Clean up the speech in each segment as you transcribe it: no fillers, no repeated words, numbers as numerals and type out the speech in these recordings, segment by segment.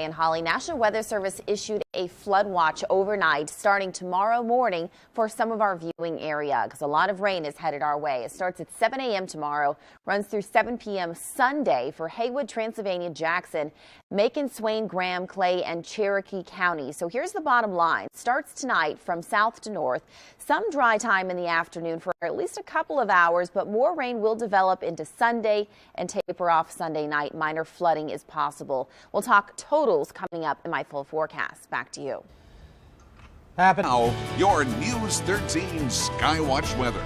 And Holly, National Weather Service issued a flood watch overnight starting tomorrow morning for some of our viewing area because a lot of rain is headed our way. It starts at 7 a.m. tomorrow, runs through 7 p.m. Sunday for Haywood, Transylvania, Jackson, Macon, Swain, Graham, Clay, and Cherokee County. So here's the bottom line. Starts tonight from south to north. Some dry time in the afternoon for at least a couple of hours, but more rain will develop into Sunday and taper off Sunday night. Minor flooding is possible. We'll talk totals coming up in my full forecast. Back to you. Now, your News 13 Skywatch weather.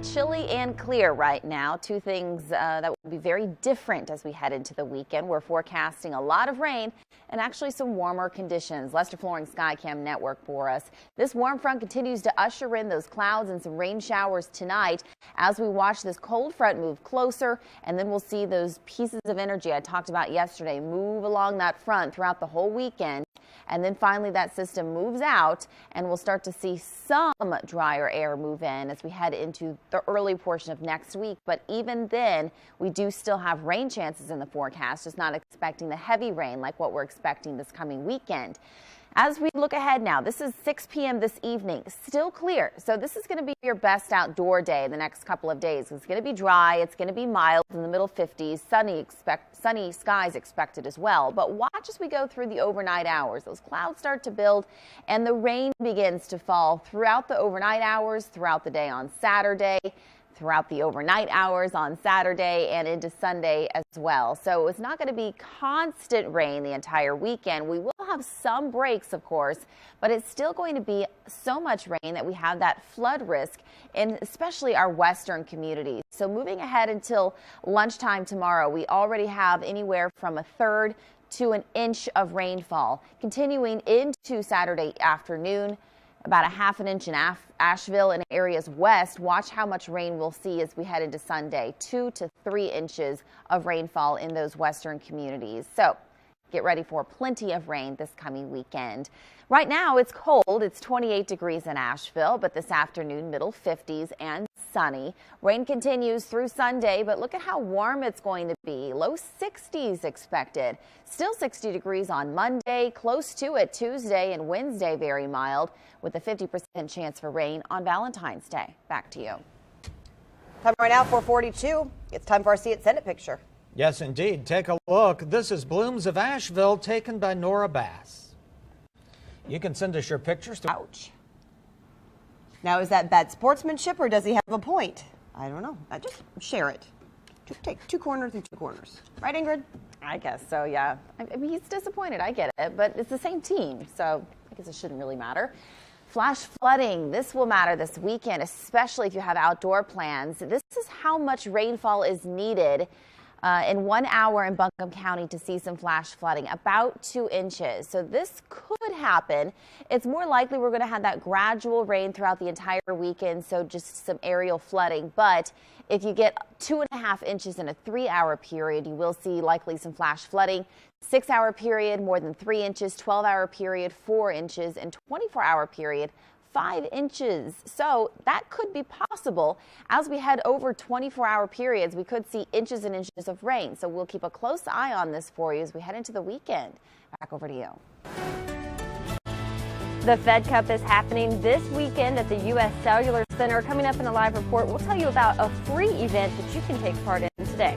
Chilly and clear right now. Two things that will be very different as we head into the weekend. We're forecasting a lot of rain and actually some warmer conditions. Lester Flooring Skycam Network for us. This warm front continues to usher in those clouds and some rain showers tonight as we watch this cold front move closer, and then we'll see those pieces of energy I talked about yesterday move along that front throughout the whole weekend. And then finally that system moves out and we'll start to see some drier air move in as we head into the early portion of next week. But even then, we do still have rain chances in the forecast, just not expecting the heavy rain like what we're expecting this coming weekend. As we look ahead now, this is 6 p.m. this evening, still clear. So this is going to be your best outdoor day the next couple of days. It's going to be dry. It's going to be mild in the middle 50s. Sunny skies expected as well. But watch as we go through the overnight hours. Those clouds start to build and the rain begins to fall throughout the overnight hours, throughout the day on Saturday, throughout the overnight hours on Saturday and into Sunday as well. So it's not going to be constant rain the entire weekend. We will have some breaks, of course, but it's still going to be so much rain that we have that flood risk in especially our western communities. So moving ahead until lunchtime tomorrow, we already have anywhere from a third to an inch of rainfall. Continuing into Saturday afternoon, about a half an inch in Asheville and areas west. Watch how much rain we'll see as we head into Sunday. 2 to 3 inches of rainfall in those western communities. So get ready for plenty of rain this coming weekend. Right now it's cold. It's 28 degrees in Asheville, but this afternoon middle 50s and sunny. Rain continues through Sunday, but look at how warm it's going to be. Low 60s expected. Still 60 degrees on Monday, close to it Tuesday and Wednesday, very mild, with a 50% chance for rain on Valentine's Day. Back to you. Time right now, 4:42. It's time for our See It, Send It picture. Yes, indeed. Take a look. This is Blooms of Asheville, taken by Nora Bass. You can send us your pictures to... Ouch. Now, is that bad sportsmanship or does he have a point? I don't know. I just share it. Take two corners and two corners. Right, Ingrid? I guess so, yeah. I mean, he's disappointed. I get it, but it's the same team, so I guess it shouldn't really matter. Flash flooding. This will matter this weekend, especially if you have outdoor plans. This is how much rainfall is needed in 1 hour in Buncombe County to see some flash flooding, about 2 inches. So this could happen. It's more likely we're going to have that gradual rain throughout the entire weekend, so just some aerial flooding. But if you get 2.5 inches in a 3-hour period, you will see likely some flash flooding. 6-hour period, more than 3 inches, 12-hour period, 4 inches, and 24-hour period, 5 inches. So that could be possible. As we head over 24-hour periods, we could see inches and inches of rain. So we'll keep a close eye on this for you as we head into the weekend. Back over to you. The Fed Cup is happening this weekend at the U.S. Cellular Center. Coming up in a live report, we'll tell you about a free event that you can take part in today.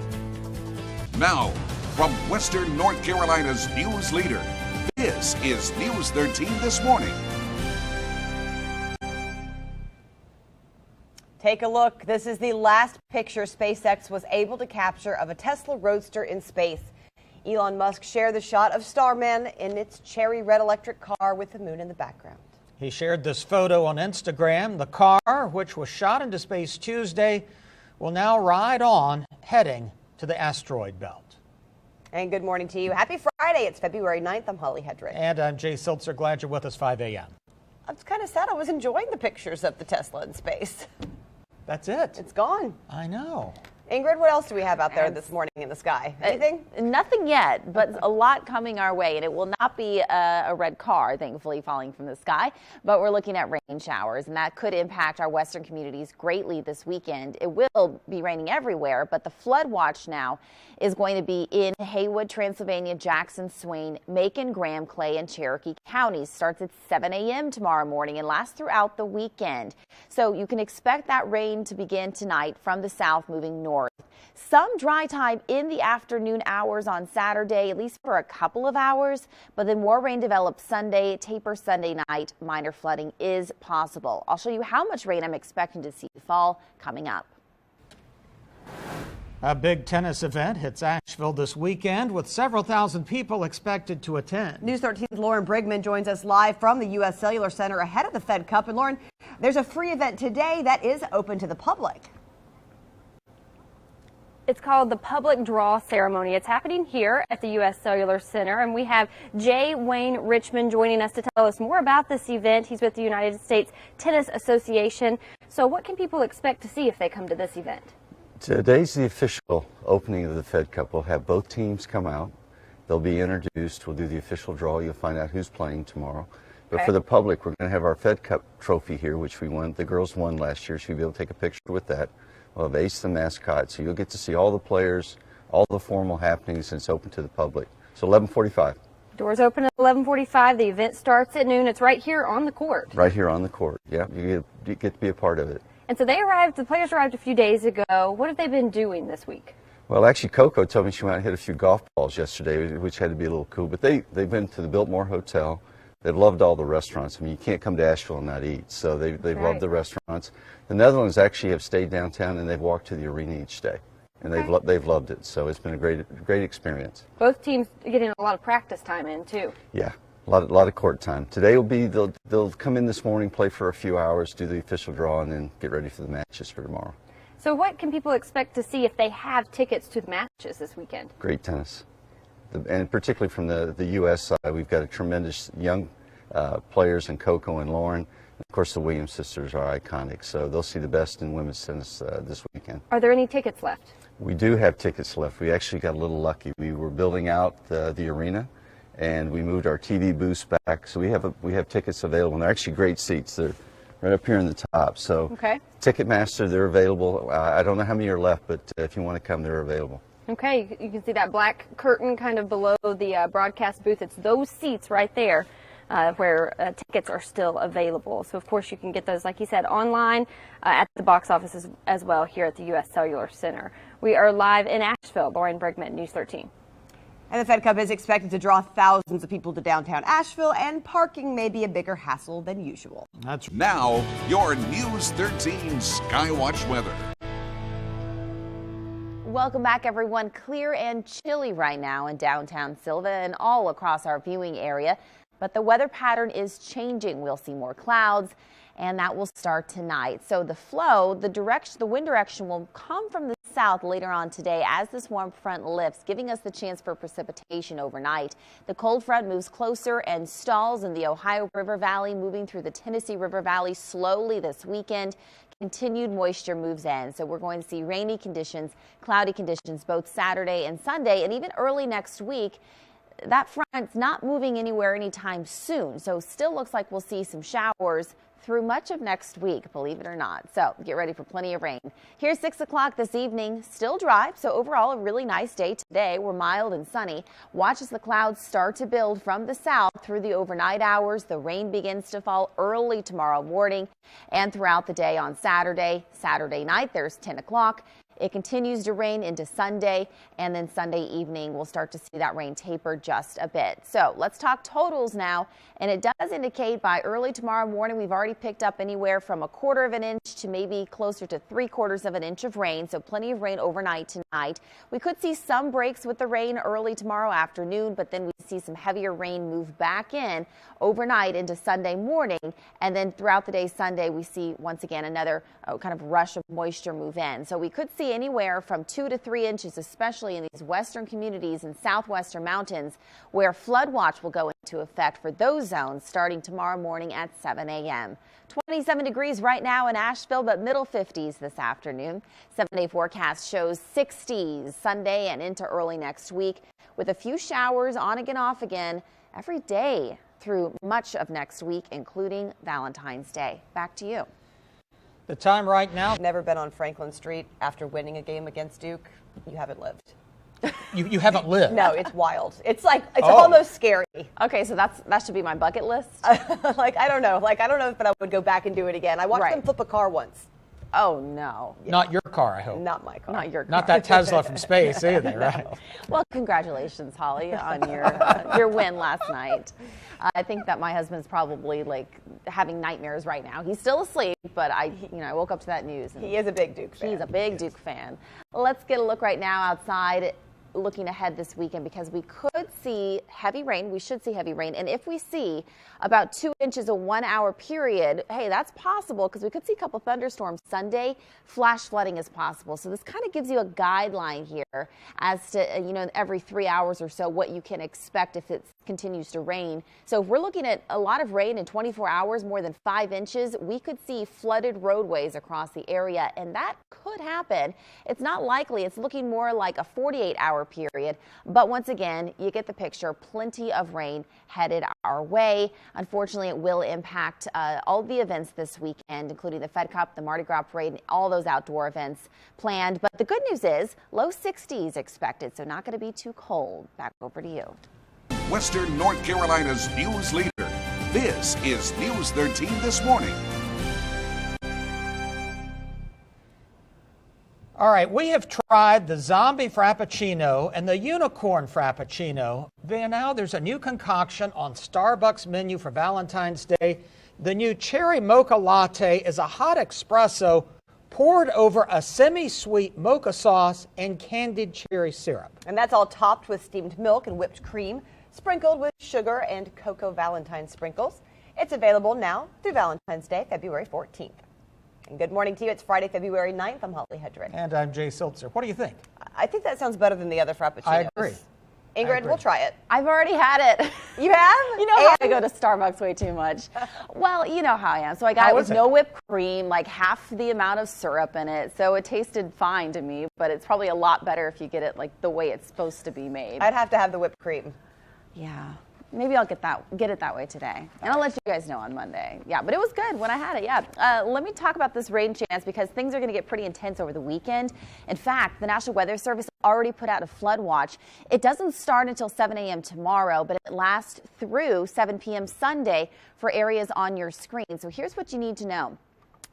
Now, from Western North Carolina's news leader, this is News 13 This Morning. Take a look. This is the last picture SpaceX was able to capture of a Tesla Roadster in space. Elon Musk shared the shot of Starman in its cherry red electric car with the moon in the background. He shared this photo on Instagram. The car, which was shot into space Tuesday, will now ride on, heading to the asteroid belt. And good morning to you. Happy Friday. It's February 9th. I'm Holly Hedrick. And I'm Jay Siltzer. Glad you're with us, 5 a.m. I'm kind of sad. I was enjoying the pictures of the Tesla in space. That's it. It's gone. I know. Ingrid, what else do we have out there this morning? in the sky? Anything? Nothing yet, but a lot coming our way, and it will not be a red car, thankfully, falling from the sky, but we're looking at rain showers, and that could impact our western communities greatly this weekend. It will be raining everywhere, but the flood watch now is going to be in Haywood, Transylvania, Jackson, Swain, Macon, Graham, Clay, and Cherokee counties. Starts at 7 a.m. tomorrow morning and lasts throughout the weekend. So you can expect that rain to begin tonight from the south moving north. Some dry time in the afternoon hours on Saturday, at least for a couple of hours, but then more rain develops Sunday, taper Sunday night. Minor flooding is possible. I'll show you how much rain I'm expecting to see fall coming up. A big tennis event hits Asheville this weekend with several thousand people expected to attend. News 13's Lauren Brigman joins us live from the U.S. Cellular Center ahead of the Fed Cup. And Lauren, there's a free event today that is open to the public. It's called the Public Draw Ceremony. It's happening here at the U.S. Cellular Center, and we have Jay Wayne Richmond joining us to tell us more about this event. He's with the United States Tennis Association. So what can people expect to see if they come to this event? Today's the official opening of the Fed Cup. We'll have both teams come out. They'll be introduced. We'll do the official draw. You'll find out who's playing tomorrow. But for the public, we're going to have our Fed Cup trophy here, which we won. The girls won last year, so you'll be able to take a picture with that. We'll have Ace the mascot, so you'll get to see all the players, all the formal happenings, and it's open to the public. So 11:45. Doors open at 11:45. The event starts at noon. It's right here on the court. Right here on the court. Yeah, you get to be a part of it. And so the players arrived a few days ago. What have they been doing this week? Well, actually, Coco told me she went out and hit a few golf balls yesterday, which had to be a little cool. But they've been to the Biltmore Hotel. They've loved all the restaurants. I mean, you can't come to Asheville and not eat. So they've loved the restaurants. The Netherlands actually have stayed downtown, and they've walked to the arena each day. And they've loved it. So it's been a great experience. Both teams getting a lot of practice time in, too. Yeah. A lot of court time. Today will be, they'll come in this morning, play for a few hours, do the official draw, and then get ready for the matches for tomorrow. So what can people expect to see if they have tickets to the matches this weekend? Great tennis. And particularly from the U.S. side, we've got a tremendous young players in Coco and Lauren. Of course, the Williams sisters are iconic, so they'll see the best in women's tennis this weekend. Are there any tickets left? We do have tickets left. We actually got a little lucky. We were building out the arena, and we moved our TV booths back, so we have tickets available. And they're actually great seats. They're right up here in the top. So Ticketmaster, they're available. I don't know how many are left, but if you want to come, they're available. Okay, you can see that black curtain kind of below the broadcast booth. It's those seats right there where tickets are still available. So, of course, you can get those, like you said, online at the box office as well here at the U.S. Cellular Center. We are live in Asheville. Lauren Brigman, News 13. And the Fed Cup is expected to draw thousands of people to downtown Asheville, and parking may be a bigger hassle than usual. That's Now, your News 13 Skywatch weather. Welcome back, everyone. Clear and chilly right now in downtown Silva and all across our viewing area. But the weather pattern is changing. We'll see more clouds, and that will start tonight. So the flow, the wind direction will come from the south later on today as this warm front lifts, giving us the chance for precipitation overnight. The cold front moves closer and stalls in the Ohio River Valley, moving through the Tennessee River Valley slowly this weekend. Continued moisture moves in, so we're going to see rainy conditions, cloudy conditions both Saturday and Sunday, and even early next week. That front's not moving anywhere anytime soon, so still looks like we'll see some showers through much of next week, believe it or not. So get ready for plenty of rain. Here's 6 o'clock this evening, still dry, so overall a really nice day today. We're mild and sunny. Watch as the clouds start to build from the south through the overnight hours. The rain begins to fall early tomorrow morning and throughout the day on Saturday. Saturday night, there's 10 o'clock. It continues to rain into Sunday, and then Sunday evening we'll start to see that rain taper just a bit. So let's talk totals now, and it does indicate by early tomorrow morning we've already picked up anywhere from 1/4 of an inch to maybe closer to 3/4 of an inch of rain, so plenty of rain overnight tonight. We could see some breaks with the rain early tomorrow afternoon, but then we see some heavier rain move back in overnight into Sunday morning, and then throughout the day Sunday we see once again another kind of rush of moisture move in. So we could see anywhere from 2 to 3 inches, especially in these western communities and southwestern mountains where flood watch will go into effect for those zones starting tomorrow morning at 7 a.m. 27 degrees right now in Asheville, but middle 50s this afternoon. 7-day forecast shows 60s Sunday and into early next week, with a few showers on again, off again every day through much of next week, including Valentine's Day. Back to you. The time right now. Never been on Franklin Street after winning a game against Duke. You haven't lived. You haven't lived. No, it's wild. It's almost scary. Okay, so that should be my bucket list. I don't know if I would go back and do it again. I watched them flip a car once. Oh no. Yeah. Not your car, I hope. Not my car. Not your car. Not that Tesla from space either, No. right? Well, congratulations, Holly, on your win last night. I think that my husband's probably having nightmares right now. He's still asleep, but I woke up to that news. And he is a big Duke fan. He's a big Duke fan. Let's get a look right now outside, looking ahead this weekend, because we could see heavy rain. We should see heavy rain. And if we see about 2 inches a 1 hour period, hey, that's possible because we could see a couple thunderstorms Sunday. Flash flooding is possible. So this kind of gives you a guideline here as to, every 3 hours or so what you can expect if it continues to rain. So if we're looking at a lot of rain in 24 hours, more than 5 inches, we could see flooded roadways across the area, and that could happen. It's not likely. It's looking more like a 48-hour period. But once again, you get the picture. Plenty of rain headed our way. Unfortunately, it will impact all the events this weekend, including the Fed Cup, the Mardi Gras Parade, and all those outdoor events planned. But the good news is low 60s expected, so not going to be too cold. Back over to you. Western North Carolina's news leader. This is News 13 This Morning. All right, we have tried the zombie frappuccino and the unicorn frappuccino. Now there's a new concoction on Starbucks menu for Valentine's Day. The new cherry mocha latte is a hot espresso poured over a semi-sweet mocha sauce and candied cherry syrup. And that's all topped with steamed milk and whipped cream, sprinkled with sugar and cocoa Valentine sprinkles. It's available now through Valentine's Day, February 14th. And good morning to you. It's Friday, February 9th. I'm Holly Hedrick. And I'm Jay Siltzer. What do you think? I think that sounds better than the other frappuccinos. I agree. Ingrid, we'll try it. I've already had it. You have? You know how I go to Starbucks way too much. Well, you know how I am. So I got it with no whipped cream, like half the amount of syrup in it. So it tasted fine to me, but it's probably a lot better if you get it like the way it's supposed to be made. I'd have to have the whipped cream. Yeah. Maybe I'll get it that way today. And I'll let you guys know on Monday. Yeah, but it was good when I had it, yeah. Let me talk about this rain chance because things are going to get pretty intense over the weekend. In fact, the National Weather Service already put out a flood watch. It doesn't start until 7 a.m. tomorrow, but it lasts through 7 p.m. Sunday for areas on your screen. So here's what you need to know.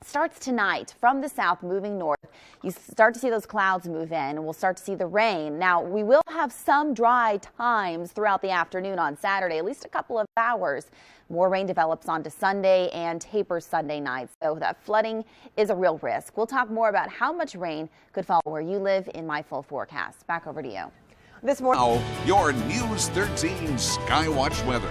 Starts tonight from the south moving north. You start to see those clouds move in and we'll start to see the rain. Now, we will have some dry times throughout the afternoon on Saturday, at least a couple of hours. More rain develops onto Sunday and tapers Sunday night. So that flooding is a real risk. We'll talk more about how much rain could fall where you live in my full forecast. Back over to you. This morning. Now, your News 13 Skywatch weather.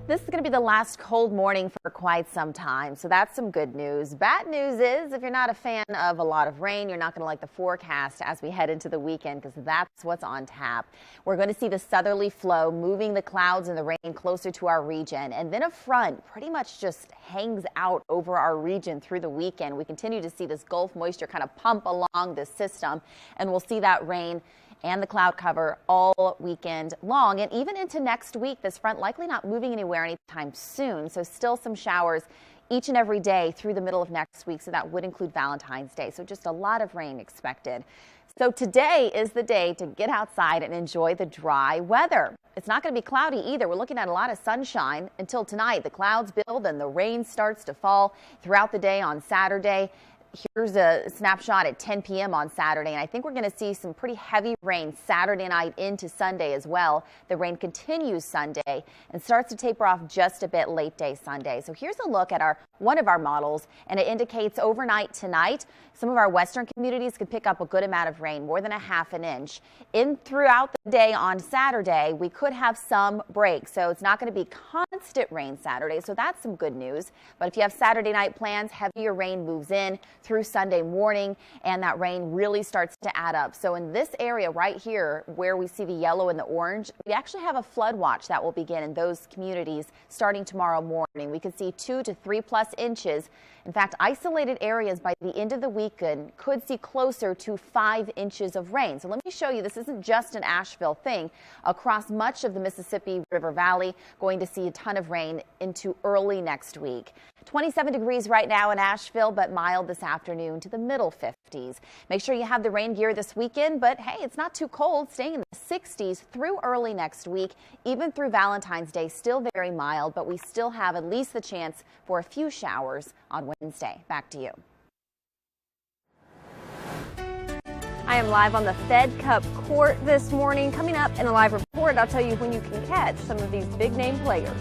This is going to be the last cold morning for quite some time, so that's some good news. Bad news is if you're not a fan of a lot of rain, you're not going to like the forecast as we head into the weekend because that's what's on tap. We're going to see the southerly flow moving the clouds and the rain closer to our region, and then a front pretty much just hangs out over our region through the weekend. We continue to see this Gulf moisture kind of pump along this system, and we'll see that rain and the cloud cover all weekend long. And even into next week, this front likely not moving anywhere anytime soon. So still some showers each and every day through the middle of next week. So that would include Valentine's Day. So just a lot of rain expected. So today is the day to get outside and enjoy the dry weather. It's not going to be cloudy either. We're looking at a lot of sunshine until tonight. The clouds build and the rain starts to fall throughout the day on Saturday. Here's a snapshot at 10 p.m. on Saturday, and I think we're going to see some pretty heavy rain Saturday night into Sunday as well. The rain continues Sunday and starts to taper off just a bit late day Sunday. So here's a look at one of our models, and it indicates overnight tonight, some of our western communities could pick up a good amount of rain, more than a half an inch. Throughout the day on Saturday, we could have some breaks, so it's not going to be constant rain Saturday, so that's some good news. But if you have Saturday night plans, heavier rain moves in. through Sunday morning, and that rain really starts to add up. So in this area right here where we see the yellow and the orange, we actually have a flood watch that will begin in those communities starting tomorrow morning. We could see 2 to 3+ inches. In fact, isolated areas by the end of the weekend could see closer to 5 inches of rain. So let me show you, this isn't just an Asheville thing. Across much of the Mississippi River Valley, going to see a ton of rain into early next week. 27 degrees right now in Asheville, but mild this afternoon to the middle 50s. Make sure you have the rain gear this weekend, but hey, it's not too cold, staying in the 60s through early next week, even through Valentine's Day, still very mild, but we still have at least the chance for a few showers on Wednesday. Back to you. I am live on the Fed Cup court this morning. Coming up in a live report, I'll tell you when you can catch some of these big name players.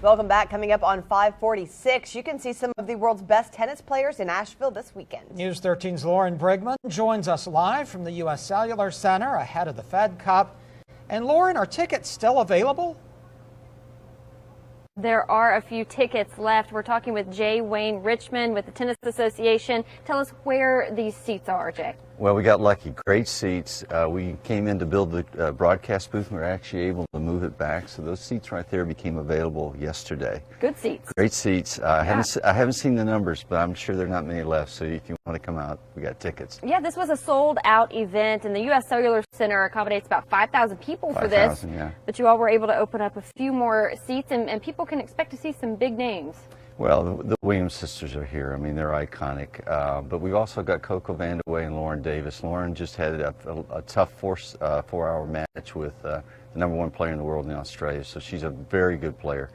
Welcome back. Coming up on 546, you can see some of the world's best tennis players in Asheville this weekend. News 13's Lauren Brigman joins us live from the U.S. Cellular Center ahead of the Fed Cup. And Lauren, are tickets still available? There are a few tickets left. We're talking with Jay Wayne Richmond with the Tennis Association. Tell us where these seats are, Jay. Well, we got lucky. Great seats. We came in to build the broadcast booth, and we were actually able to move it back. So those seats right there became available yesterday. Good seats. Great seats. I haven't seen the numbers, but I'm sure there are not many left. So if you want to come out, we got tickets. Yeah, this was a sold-out event, and the U.S. Cellular Center accommodates about 5,000 people for this. 5,000, yeah. But you all were able to open up a few more seats, and people can expect to see some big names. Well, the Williams sisters are here. I mean, they're iconic. But we've also got Coco Vandeweghe and Lauren Davis. Lauren just had a tough four-hour match with the #1 player in the world in Australia. So she's a very good player.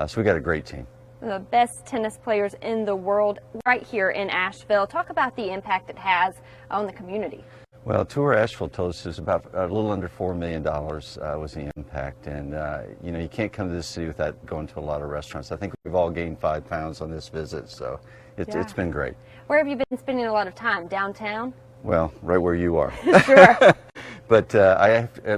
So we got a great team. The best tennis players in the world right here in Asheville. Talk about the impact it has on the community. Well, Tour Asheville told us it was about a little under $4 million was the impact. And, you know, you can't come to this city without going to a lot of restaurants. I think we've all gained 5 pounds on this visit, so it's been great. Where have you been spending a lot of time? Downtown? Well, right where you are. Sure. But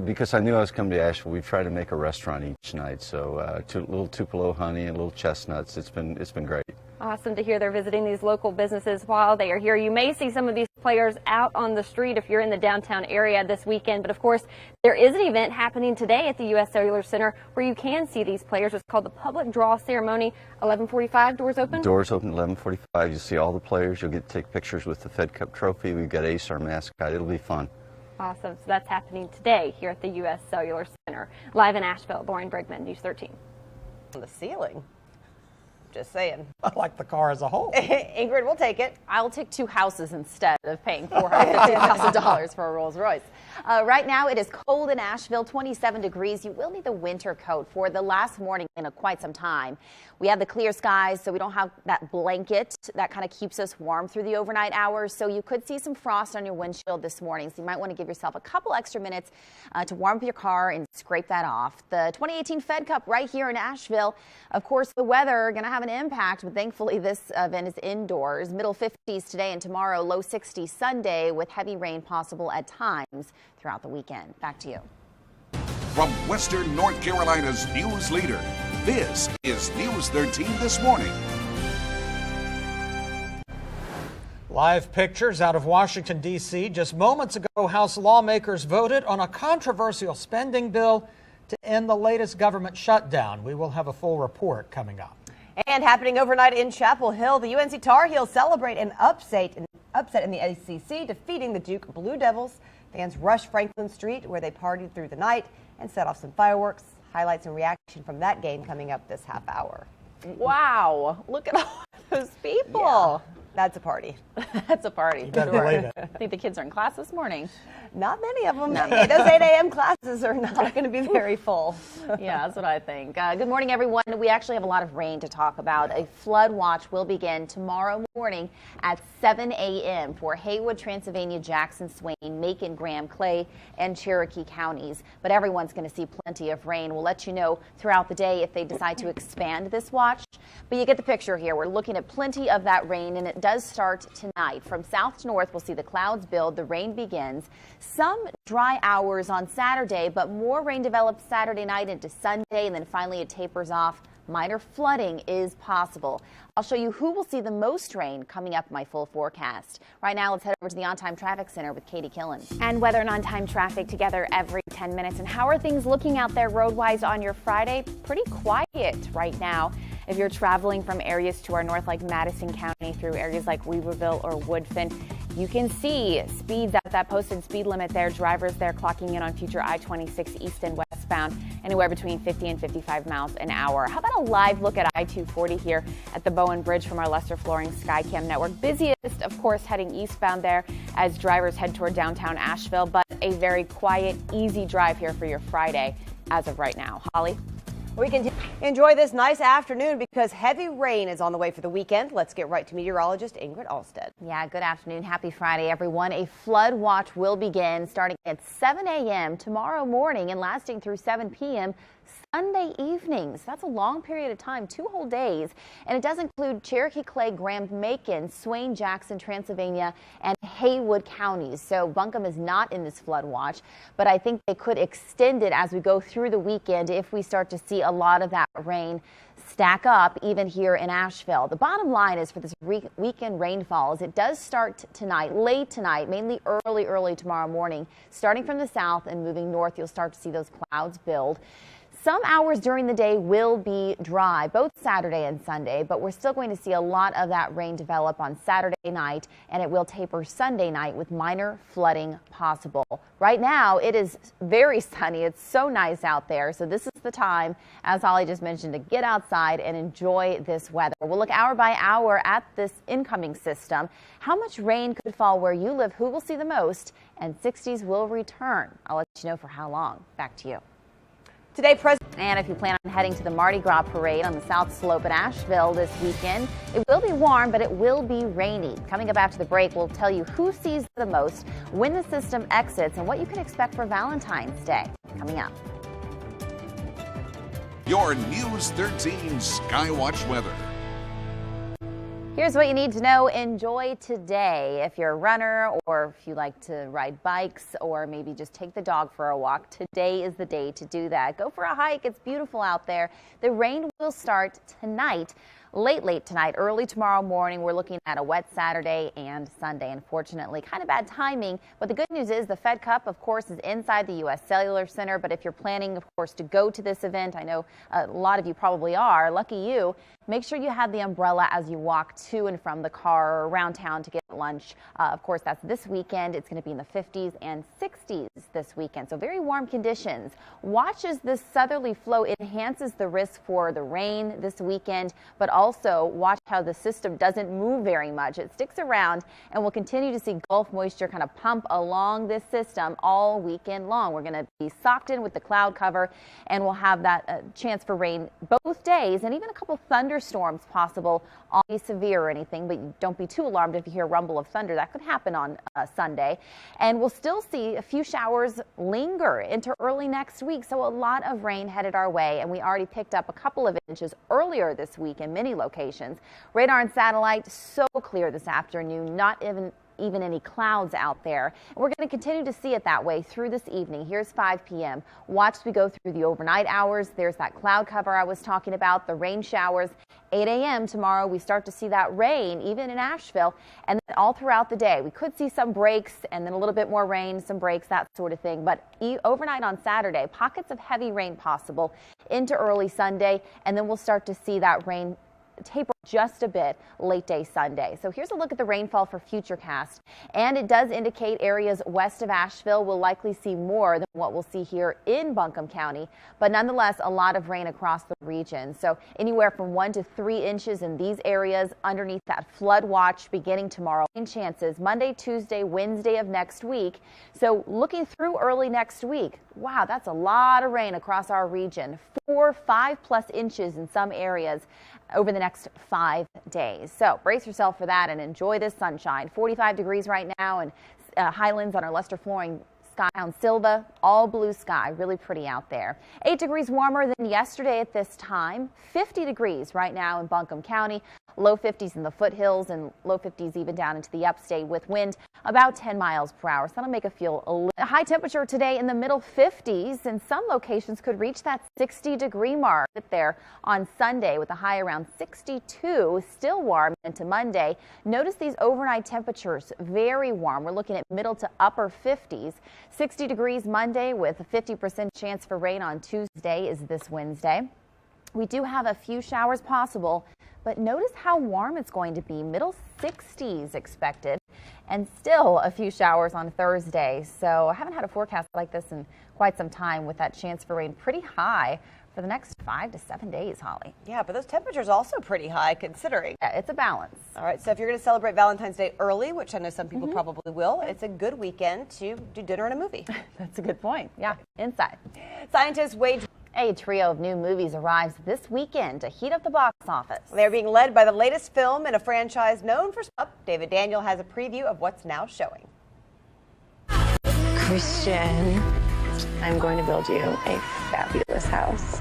because I knew I was coming to Asheville, we tried to make a restaurant each night. So a little Tupelo honey and little chestnuts. It's been great. Awesome to hear they're visiting these local businesses while they are here. You may see some of these players out on the street if you're in the downtown area this weekend. But of course, there is an event happening today at the U.S. Cellular Center where you can see these players. It's called the Public Draw Ceremony. 11:45, doors open? Doors open at 11:45. You'll see all the players. You'll get to take pictures with the Fed Cup trophy. We've got Ace, our mascot. It'll be fun. Awesome. So that's happening today here at the U.S. Cellular Center. Live in Asheville, Lauren Brigman, News 13. On the ceiling. Just saying. I like the car as a whole. Ingrid, we'll take it. I'll take 2 houses instead of paying $450,000 for a Rolls Royce. Right now it is cold in Asheville, 27 degrees. You will need the winter coat for the last morning in quite some time. We have the clear skies, so we don't have that blanket that kind of keeps us warm through the overnight hours. So you could see some frost on your windshield this morning. So you might want to give yourself a couple extra minutes to warm up your car and scrape that off. The 2018 Fed Cup right here in Asheville. Of course, the weather going to have an impact, but thankfully this event is indoors. Middle 50s today and tomorrow, low 60s Sunday with heavy rain possible at times throughout the weekend. Back to you. From Western North Carolina's news leader, this is News 13 This Morning. Live pictures out of Washington, D.C. Just moments ago, House lawmakers voted on a controversial spending bill to end the latest government shutdown. We will have a full report coming up. And happening overnight in Chapel Hill, the UNC Tar Heels celebrate an upset in the ACC, defeating the Duke Blue Devils. Fans rushed Franklin Street, where they partied through the night and set off some fireworks. Highlights and reaction from that game coming up this half hour. Wow, look at all those people. Yeah, that's a party. That's a party. You better believe it. I think the kids are in class this morning. Not many of them. Those 8 a.m. classes are not going to be very full. Yeah, that's what I think. Good morning, everyone. We actually have a lot of rain to talk about. A flood watch will begin tomorrow morning at 7 a.m. for Haywood, Transylvania, Jackson, Swain, Macon, Graham, Clay, and Cherokee counties. But everyone's going to see plenty of rain. We'll let you know throughout the day if they decide to expand this watch. But you get the picture here. We're looking at plenty of that rain, and it does start tonight. From south to north, we'll see the clouds build, the rain begins. Some dry hours on Saturday, but more rain develops Saturday night into Sunday, and then finally it tapers off. Minor flooding is possible. I'll show you who will see the most rain coming up in my full forecast. Right now, let's head over to the On-Time Traffic Center with Katie Killen. And weather and on-time traffic together every 10 minutes. And how are things looking out there road-wise on your Friday? Pretty quiet right now. If you're traveling from areas to our north like Madison County through areas like Weaverville or Woodfin, you can see speeds at that posted speed limit there. Drivers there clocking in on future I-26 east and westbound anywhere between 50 and 55 miles an hour. How about a live look at I-240 here at the Bowen Bridge from our Lester Flooring Skycam network? Busiest, of course, heading eastbound there as drivers head toward downtown Asheville, but a very quiet, easy drive here for your Friday as of right now. Holly? We can enjoy this nice afternoon because heavy rain is on the way for the weekend. Let's get right to meteorologist Ingrid Allstaedt. Yeah, good afternoon. Happy Friday, everyone. A flood watch will begin starting at 7 a.m. tomorrow morning and lasting through 7 p.m. Sunday evenings. That's a long period of time, 2 whole days. And it does include Cherokee, Clay, Graham, Macon, Swain, Jackson, Transylvania, and Haywood counties. So Buncombe is not in this flood watch, but I think they could extend it as we go through the weekend if we start to see a lot of that rain stack up even here in Asheville. The bottom line is for this weekend rainfall is it does start tonight, late tonight, mainly early tomorrow morning. Starting from the south and moving north, you'll start to see those clouds build. Some hours during the day will be dry, both Saturday and Sunday, but we're still going to see a lot of that rain develop on Saturday night, and it will taper Sunday night with minor flooding possible. Right now, it is very sunny. It's so nice out there, so this is the time, as Holly just mentioned, to get outside and enjoy this weather. We'll look hour by hour at this incoming system. How much rain could fall where you live, who will see the most, and 60s will return. I'll let you know for how long. Back to you. Today, And if you plan on heading to the Mardi Gras parade on the South Slope at Asheville this weekend, it will be warm, but it will be rainy. Coming up after the break, we'll tell you who sees the most, when the system exits, and what you can expect for Valentine's Day. Coming up. Your News 13 Skywatch weather. Here's what you need to know. Enjoy today. If you're a runner or if you like to ride bikes or maybe just take the dog for a walk, today is the day to do that. Go for a hike. It's beautiful out there. The rain will start tonight. Late tonight, early tomorrow morning. We're looking at a wet Saturday and Sunday. Unfortunately, kind of bad timing. But the good news is the Fed Cup, of course, is inside the U.S. Cellular Center. But if you're planning, of course, to go to this event, I know a lot of you probably are. Lucky you. Make sure you have the umbrella as you walk to and from the car or around town to get lunch. Of course, that's this weekend. It's going to be in the 50s and 60s this weekend. So very warm conditions. Watch as this southerly flow enhances the risk for the rain this weekend, but also watch how the system doesn't move very much. It sticks around, and we'll continue to see Gulf moisture kind of pump along this system all weekend long. We're going to be socked in with the cloud cover, and we'll have that chance for rain both days, and even a couple thunderstorms possible. All be severe or anything, but don't be too alarmed if you hear a rumble of thunder. That could happen on Sunday. And we'll still see a few showers linger into early next week. So a lot of rain headed our way, and we already picked up a couple of inches earlier this week in many locations. Radar and satellite so clear this afternoon, not even any clouds out there. And we're going to continue to see it that way through this evening. Here's 5 p.m. Watch as we go through the overnight hours. There's that cloud cover I was talking about, the rain showers. 8 a.m. tomorrow, we start to see that rain, even in Asheville, and then all throughout the day. We could see some breaks and then a little bit more rain, some breaks, that sort of thing. But overnight on Saturday, pockets of heavy rain possible into early Sunday, and then we'll start to see that rain taper just a bit late day Sunday. So here's a look at the rainfall for Futurecast, and it does indicate areas west of Asheville will likely see more than what we'll see here in Buncombe County, but nonetheless a lot of rain across the region. So anywhere from 1 to 3 inches in these areas underneath that flood watch beginning tomorrow. Rain chances Monday, Tuesday, Wednesday of next week. So looking through early next week, wow, that's a lot of rain across our region. 4, 5+ inches in some areas over the next 5 days. So brace yourself for that and enjoy this sunshine. 45 degrees right now, and Highlands on our Lester Flooring sky on Silva, all blue sky, really pretty out there. 8 degrees warmer than yesterday at this time, 50 degrees right now in Buncombe County, low 50s in the foothills and low 50s even down into the upstate with wind about 10 miles per hour. So that'll make it feel a little high temperature today in the middle 50s, and some locations could reach that 60-degree mark there on Sunday with a high around 62, still warm into Monday. Notice these overnight temperatures, very warm. We're looking at middle to upper 50s. 60 degrees Monday with a 50% chance for rain on Tuesday is this Wednesday. We do have a few showers possible, but notice how warm it's going to be. Middle 60s expected, and still a few showers on Thursday. So I haven't had a forecast like this in quite some time, with that chance for rain pretty high for the next 5 to 7 days, Holly. Yeah, but those temperatures also pretty high considering. Yeah, it's a balance. All right, so if you're going to celebrate Valentine's Day early, which I know some people probably will, it's a good weekend to do dinner and a movie. That's a good point. Yeah, inside. Scientists wage A trio of new movies arrives this weekend to heat up the box office. They're being led by the latest film in a franchise known for stuff. David Daniel has a preview of what's now showing. Christian, I'm going to build you a fabulous house.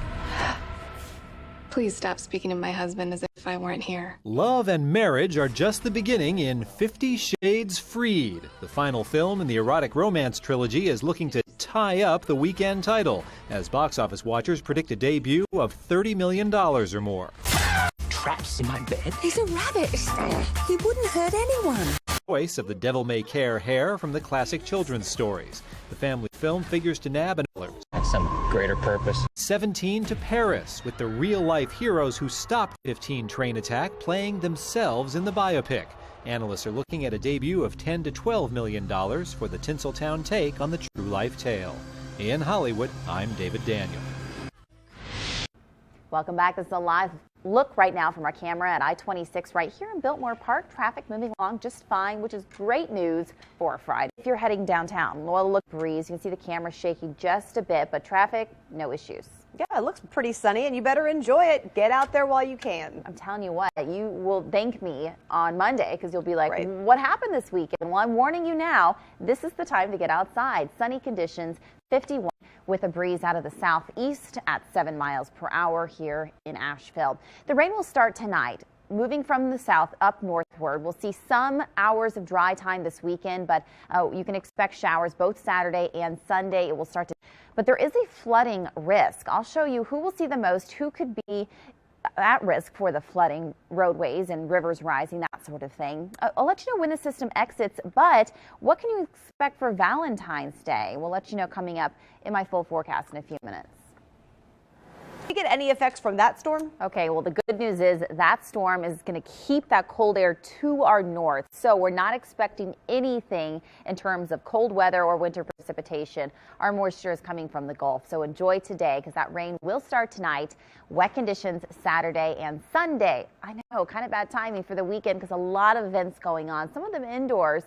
Please stop speaking to my husband as if I weren't here. Love and marriage are just the beginning in 50 Shades Freed. The final film in the erotic romance trilogy is looking to tie up the weekend title, as box office watchers predict a debut of $30 million or more. Traps in my bed? He's a rabbit. He wouldn't hurt anyone. Voice of the Devil May Care hair from the classic children's stories. The family film figures to nab an Have some greater purpose. 17 to Paris, with the real-life heroes who stopped 15 train attack playing themselves in the biopic. Analysts are looking at a debut of $10 to $12 million for the Tinseltown take on the true life tale. In Hollywood, I'm David Daniel. Welcome back. This is a live look right now from our camera at I-26 right here in Biltmore Park. Traffic moving along just fine, which is great news for Friday. If you're heading downtown, well, look, breeze. You can see the camera shaking just a bit, but traffic, no issues. Yeah, it looks pretty sunny, and you better enjoy it. Get out there while you can. I'm telling you what, you will thank me on Monday, because you'll be like, What happened this weekend? Well, I'm warning you now, this is the time to get outside. Sunny conditions, 51 with a breeze out of the southeast at 7 miles per hour here in Asheville. The rain will start tonight. Moving from the south up northward, we'll see some hours of dry time this weekend, but you can expect showers both Saturday and Sunday. It will start to, but there is a flooding risk. I'll show you who will see the most, who could be at risk for the flooding, roadways and rivers rising, that sort of thing. I'll let you know when the system exits, but what can you expect for Valentine's Day? We'll let you know coming up in my full forecast in a few minutes. Did you get any effects from that storm? Okay, well, the good news is that storm is going to keep that cold air to our north. So we're not expecting anything in terms of cold weather or winter precipitation. Our moisture is coming from the Gulf. So enjoy today, because that rain will start tonight. Wet conditions Saturday and Sunday. I know, kind of bad timing for the weekend because a lot of events going on, some of them indoors.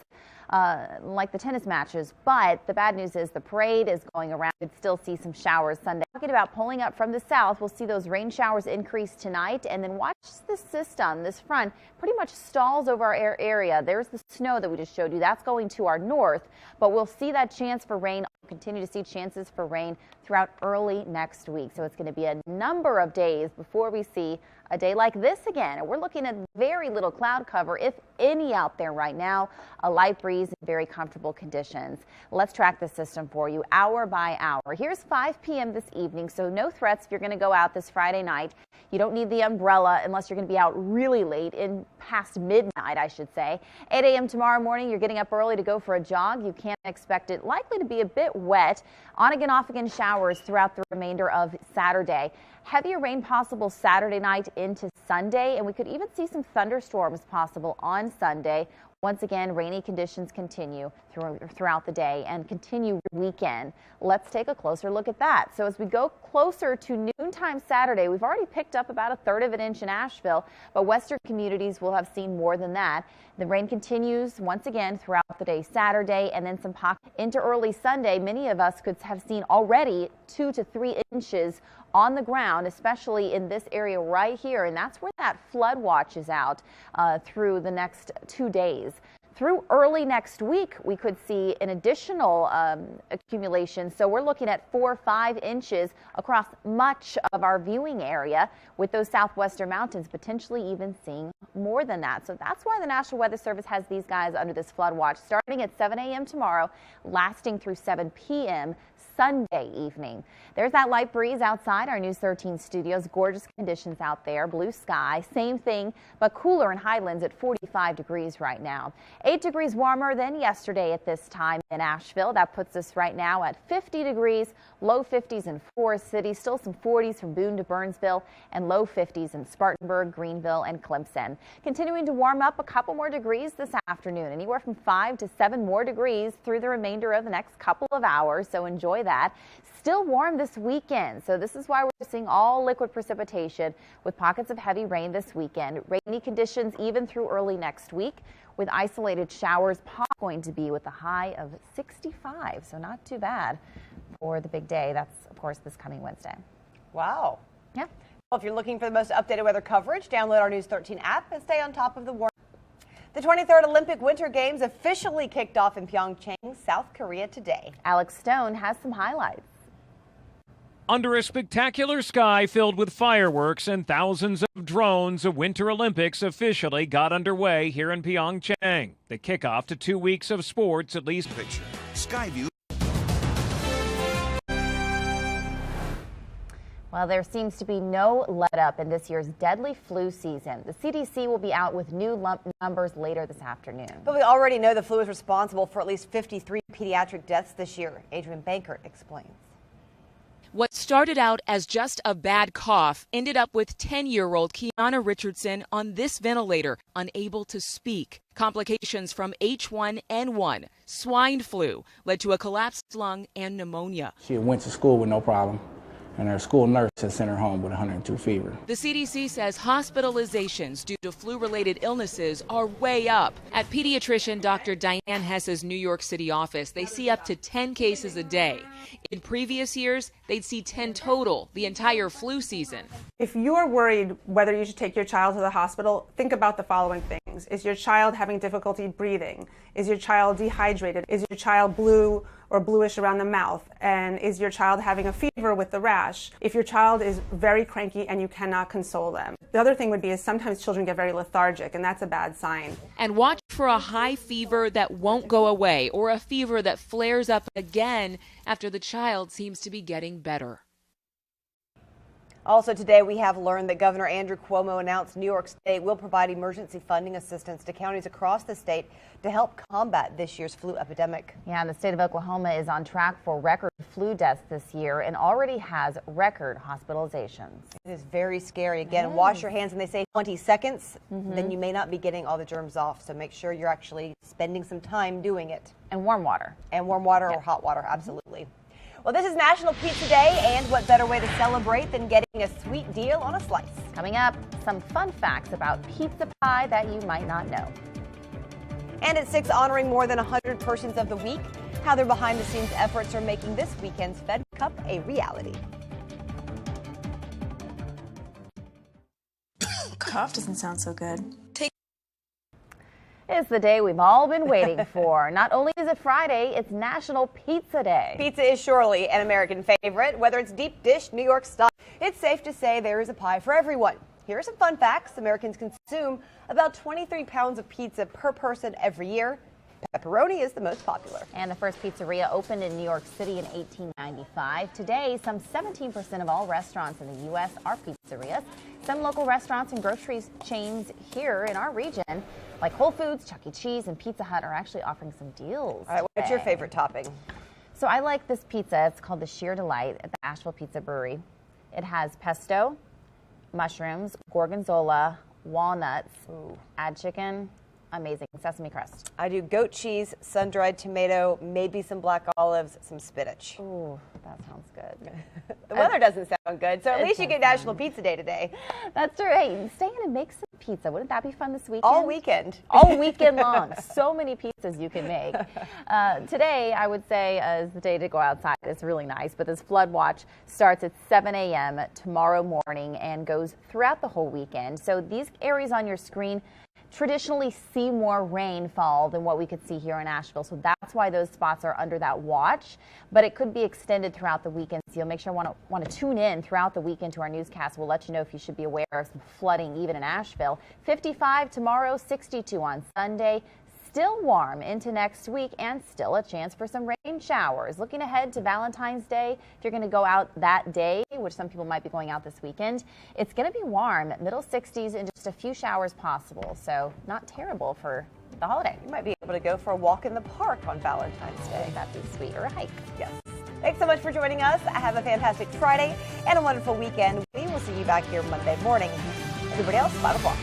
Like the tennis matches, but the bad news is the parade is going around. We'd still see some showers Sunday. Talking about pulling up from the south, we'll see those rain showers increase tonight, and then watch this system, this front, pretty much stalls over our area. There's the snow that we just showed you. That's going to our north, but we'll see that chance for rain. We'll continue to see chances for rain throughout early next week. So it's going to be a number of days before we see a day like this again. And we're looking at very little cloud cover, if any, out there right now. A light breeze and very comfortable conditions. Let's track the system for you hour by hour. Here's 5 p.m. this evening, so no threats if you're going to go out this Friday night. You don't need the umbrella unless you're going to be out really late, in past midnight, I should say. 8 a.m. tomorrow morning, you're getting up early to go for a jog. You can't expect it likely to be a bit wet. On-again, off-again showers throughout the remainder of Saturday. Heavier rain possible Saturday night into Sunday, and we could even see some thunderstorms possible on Sunday. Once again, rainy conditions continue throughout the day and continue weekend. Let's take a closer look at that. So as we go closer to noontime Saturday, we've already picked up about 1/3 of an inch in Asheville, but western communities will have seen more than that. The rain continues once again throughout the day Saturday, and then some pockets into early Sunday. Many of us could have seen already 2 to 3 inches on the ground, especially in this area right here, and that's where that flood watch is out through the next 2 days. through early next week, we could see an additional accumulation. So we're looking at 4 or 5 inches across much of our viewing area, with those southwestern mountains potentially even seeing more than that. So that's why the National Weather Service has these guys under this flood watch starting at 7 a.m. tomorrow, lasting through 7 p.m. Sunday evening. There's that light breeze outside our News 13 studios. Gorgeous conditions out there. Blue sky. Same thing, but cooler in Highlands at 45 degrees right now. 8 degrees warmer than yesterday at this time in Asheville. That puts us right now at 50 degrees. Low 50s in Forest City. Still some 40s from Boone to Burnsville, and low 50s in Spartanburg, Greenville, and Clemson. Continuing to warm up a couple more degrees this afternoon. Anywhere from 5 to 7 more degrees through the remainder of the next couple of hours. So enjoy that. Still warm this weekend, so this is why we're seeing all liquid precipitation with pockets of heavy rain this weekend. Rainy conditions even through early next week, with isolated showers going to be with a high of 65, so not too bad for the big day. That's, of course, this coming Wednesday. Wow. Yeah. Well, if you're looking for the most updated weather coverage, download our News 13 app and stay on top of the warm. The 23rd Olympic Winter Games officially kicked off in Pyeongchang, South Korea today. Alex Stone has some highlights. Under a spectacular sky filled with fireworks and thousands of drones, the Winter Olympics officially got underway here in Pyeongchang. The kickoff to 2 weeks of sports, at least. Picture. Skyview. Well, there seems to be no let up in this year's deadly flu season. The CDC will be out with new numbers later this afternoon. But we already know the flu is responsible for at least 53 pediatric deaths this year. Adrian Bankert explains. What started out as just a bad cough ended up with 10-year-old Kiana Richardson on this ventilator, unable to speak. Complications from H1N1, swine flu, led to a collapsed lung and pneumonia. She went to school with no problem, and her school nurse had sent her home with 102 fever. The CDC says hospitalizations due to flu-related illnesses are way up. At pediatrician Dr. Diane Hess's New York City office, they see up to 10 cases a day. In previous years, they'd see 10 total the entire flu season. If you're worried whether you should take your child to the hospital, think about the following things. Is your child having difficulty breathing? Is your child dehydrated? Is your child blue or bluish around the mouth? And is your child having a fever with the rash? If your child is very cranky and you cannot console them. The other thing would be is sometimes children get very lethargic, and that's a bad sign. And watch for a high fever that won't go away, or a fever that flares up again after the child seems to be getting better. Also today, we have learned that Governor Andrew Cuomo announced New York State will provide emergency funding assistance to counties across the state to help combat this year's flu epidemic. Yeah, and the state of Oklahoma is on track for record flu deaths this year and already has record hospitalizations. It is very scary. Again, wash your hands, and they say 20 seconds, then you may not be getting all the germs off. So make sure you're actually spending some time doing it. And warm water. And warm water or hot water, absolutely. Well, this is National Pizza Day, and what better way to celebrate than getting a sweet deal on a slice? Coming up, some fun facts about pizza pie that you might not know. And at 6, honoring more than 100 persons of the week, how their behind-the-scenes efforts are making this weekend's Fed Cup a reality. Cough doesn't sound so good. It's the day we've all been waiting for. Not only is it Friday, it's National Pizza Day. Pizza is surely an American favorite. Whether it's deep dish, New York style, it's safe to say there is a pie for everyone. Here are some fun facts. Americans consume about 23 pounds of pizza per person every year. Pepperoni is the most popular. And the first pizzeria opened in New York City in 1895. Today, some 17% of all restaurants in the U.S. are pizzerias. Some local restaurants and grocery chains here in our region, like Whole Foods, Chuck E. Cheese, and Pizza Hut, are actually offering some deals. All right, what's your favorite topping? So I like this pizza. It's called the Sheer Delight at the Asheville Pizza Brewery. It has pesto, mushrooms, gorgonzola, walnuts, add chicken, amazing sesame crust. I do goat cheese, sun-dried tomato, maybe some black olives, some spinach. Ooh, that sounds good. The weather doesn't sound good, so at least you get National Pizza Day today. That's right. Stay in and make some pizza. Wouldn't that be fun this weekend? All weekend. All weekend long. So many pizzas you can make. Today, I would say, is the day to go outside. It's really nice, but this flood watch starts at 7 a.m. tomorrow morning and goes throughout the whole weekend. So these areas on your screen, traditionally see more rainfall than what we could see here in Asheville. So that's why those spots are under that watch. But it could be extended throughout the weekend. So you'll make sure you want to tune in throughout the weekend to our newscast. We'll let you know if you should be aware of some flooding even in Asheville. 55 tomorrow, 62 on Sunday. Still warm into next week and still a chance for some rain showers. Looking ahead to Valentine's Day, if you're going to go out that day, which some people might be going out this weekend, it's going to be warm, middle 60s and just a few showers possible. So not terrible for the holiday. You might be able to go for a walk in the park on Valentine's Day. That'd be sweet. Or a hike. Yes. Thanks so much for joining us. Have a fantastic Friday and a wonderful weekend. We will see you back here Monday morning. Everybody else, 5 o'clock.